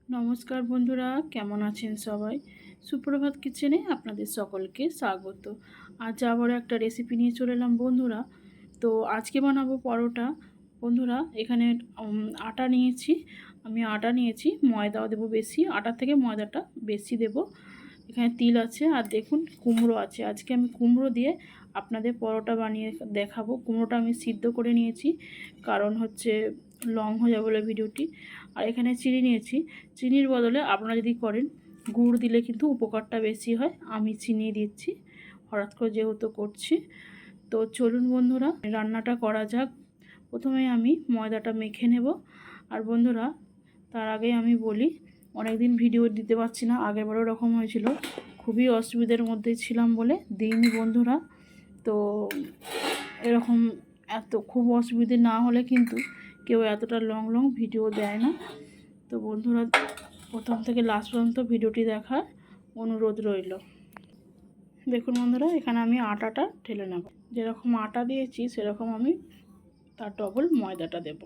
নমস্কার বন্ধুরা, কেমন আছেন সবাই? সুপ্রভাত কিচেনে আপনাদের সকলকে স্বাগত। আজ আবার একটা রেসিপি নিয়ে চলে এলাম বন্ধুরা। তো আজকে বানাবো পরোটা। বন্ধুরা এখানে আটা নিয়েছি, আমি আটা নিয়েছি, ময়দাও দেবো বেশি, আটার থেকে ময়দাটা বেশি দেব। এখানে তিল আছে আর দেখুন কুমড়ো আছে। আজকে আমি কুমড়ো দিয়ে আপনাদের পরোটা বানিয়ে দেখাবো। কুমড়োটা আমি সিদ্ধ করে নিয়েছি, কারণ হচ্ছে লং হয়ে যাবে বলে ভিডিওটি। আর এখানে চিনি নিয়েছি, চিনির বদলে আপনারা যদি করেন গুড় দিলে কিন্তু উপকারটা বেশি হয়। আমি চিনি দিচ্ছি হঠাৎ করে যেহেতু করছি। তো চলুন বন্ধুরা রান্নাটা করা যাক। প্রথমে আমি ময়দাটা মেখে নেব। আর বন্ধুরা তার আগে আমি বলি, অনেক দিন ভিডিও দিতে পারছি না, আগেরবারও এরকম হয়েছিল, খুবই অসুবিধার মধ্যে ছিলাম বলে দিইনি বন্ধুরা। তো এরকম খুব অসুবিধে না হলে কিন্তু কেউ এতটা লং ভিডিও দেয় না। তো বন্ধুরা প্রথম থেকে লাস্ট পর্যন্ত ভিডিওটি দেখার অনুরোধ রইল। দেখুন বন্ধুরা এখানে আমি আটাটা ঢেলে নেব। যেরকম আটা দিয়েছি সেরকম আমি তার ডবল ময়দাটা দেব।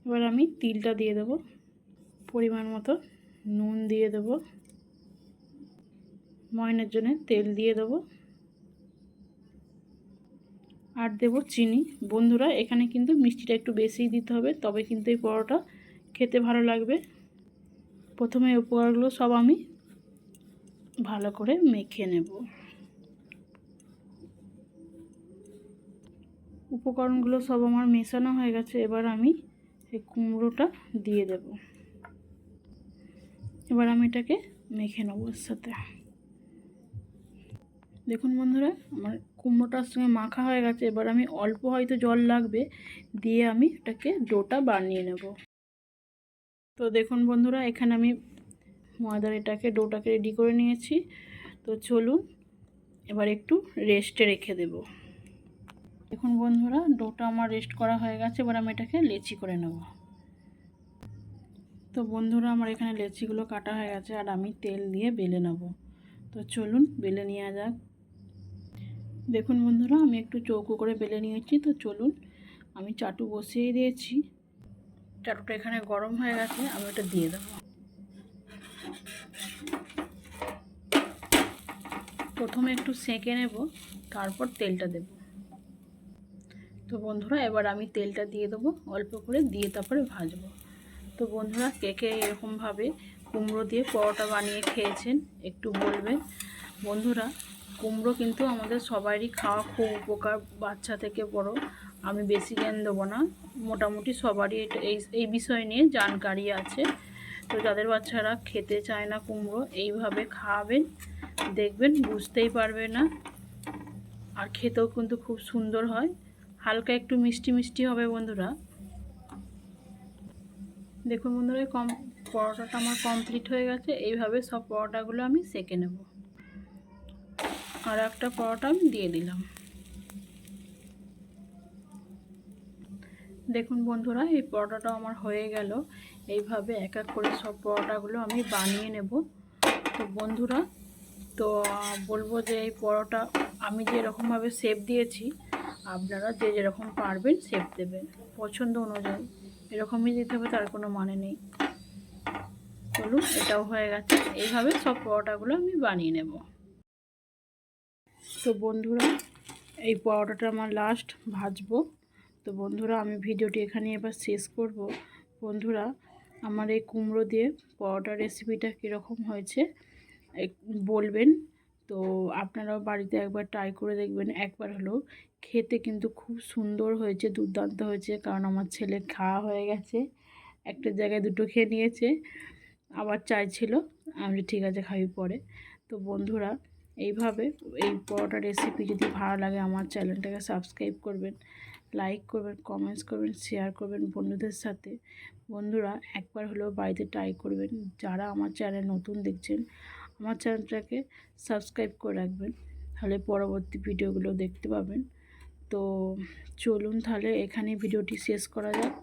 এবার আমি তিলটা দিয়ে দেব, পরিমাণ মতো নুন দিয়ে দেব, ময়নের জন্য তেল দিয়ে দেব, আর দেব চিনি। বন্ধুরা এখানে কিন্তু মিষ্টিটা একটু বেশিই দিতে হবে, তবে কিন্তু এই পরোটা খেতে ভালো লাগবে। প্রথমে উপকরণগুলো সব আমি ভালো করে মেখে নেব। উপকরণগুলো সব আমার মেশানো হয়ে গেছে। এবার আমি এই কুমড়োটা দিয়ে দেব। এবার আমি এটাকে মেখে নেব এর সাথে। দেখুন বন্ধুরা আমার কুমড়োটার সঙ্গে মাখা হয়ে গেছে। এবার আমি অল্প হয়তো জল লাগবে দিয়ে আমি এটাকে ডোটা বানিয়ে নেব। তো দেখুন বন্ধুরা এখানে আমি ময়দার ডোটাকে রেডি করে নিয়েছি। তো চলুন এবার একটু রেস্টে রেখে দেব। দেখুন বন্ধুরা ডোটা আমার রেস্ট করা হয়ে গেছে। এবার আমি এটাকে লেচি করে নেব। তো বন্ধুরা আমার এখানে লেচিগুলো কাটা হয়ে গেছে আর আমি তেল দিয়ে বেলে নেব। তো চলুন বেলে নেওয়া যাক। দেখুন বন্ধুরা আমি একটু চৌকো করে বেলে নিয়েছি। তো চলুন আমি চাটু বসিয়ে দিয়েছি। চাটুটা এখানে গরম হয়ে গেছে, আমি ওটা দিয়ে দেব। প্রথমে একটু সেঁকে নেব, তারপর তেলটা দেব। তো বন্ধুরা এবার আমি তেলটা দিয়ে দেবো অল্প করে, দিয়ে তারপরে ভাজবো। তো বন্ধুরা কে কে এরকমভাবে কুমড়ো দিয়ে পরোটা বানিয়ে খেয়েছেন একটু বলবেন। বন্ধুরা কুমড়ো কিন্তু আমাদের সবারই খাওয়া খুব উপকার, বাচ্চা থেকে বড়। আমি বেশি জ্ঞান দেবো না, মোটামুটি সবারই এটা এই বিষয় নিয়ে জানকারি আছে। তো যাদের বাচ্চারা খেতে চায় না কুমড়ো, এইভাবে খাওয়াবেন, দেখবেন বুঝতেই পারবে না। আর খেতেও কিন্তু খুব সুন্দর হয়, হালকা একটু মিষ্টি মিষ্টি হবে বন্ধুরা। দেখুন বন্ধুরা পরোটাটা আমার কমপ্লিট হয়ে গেছে। এইভাবে সব পরোটাগুলো আমি সেঁকে নেব। আর একটা পরোটা আমি দিয়ে দিলাম। দেখুন বন্ধুরা এই পরোটাটা আমার হয়ে গেল। এইভাবে এক এক করে সব পরোটাগুলো আমি বানিয়ে নেব। তো বন্ধুরা তো বলবো যে এই পরোটা আমি যেরকমভাবে শেপ দিয়েছি, আপনারা যে যেরকম পারবেন শেপ দেবেন পছন্দ অনুযায়ী। এরকমই দিতে হবে তার কোনো মানে নেই। চলুন এটাও হয়ে গেছে। এইভাবে সব পরোটাগুলো আমি বানিয়ে নেব। তো বন্ধুরা এই পরোটাটা আমার লাস্ট ভাজবো। তো বন্ধুরা আমি ভিডিওটি এখানে এবার শেষ করব। বন্ধুরা আমার এই কুমড়ো দিয়ে পরোটা রেসিপিটা কীরকম হয়েছে বলবেন। তো আপনারাও বাড়িতে একবার ট্রাই করে দেখবেন, একবার হলেও। খেতে কিন্তু খুব সুন্দর হয়েছে, দুর্দান্ত হয়েছে। কারণ আমার ছেলে খাওয়া হয়ে গেছে, একটা জায়গায় দুটো খেয়ে নিয়েছে, আবার চাইছিল। আমি ঠিক আছে খাবি পরে। তো বন্ধুরা এইভাবে এই পরোটা রেসিপি যদি ভালো লাগে আমার চ্যানেলটাকে সাবস্ক্রাইব করবেন, লাইক করবেন, কমেন্টস করবেন, শেয়ার করবেন বন্ধুদের সাথে। বন্ধুরা একবার হলেও বাড়িতে ট্রাই করবেন। যারা আমার চ্যানেল নতুন দেখছেন আমার চ্যানেলটাকে সাবস্ক্রাইব করে রাখবেন, তাহলে পরবর্তী ভিডিওগুলো দেখতে পাবেন। তো চলুন তাহলে এখানে ভিডিওটি শেষ করা যাক।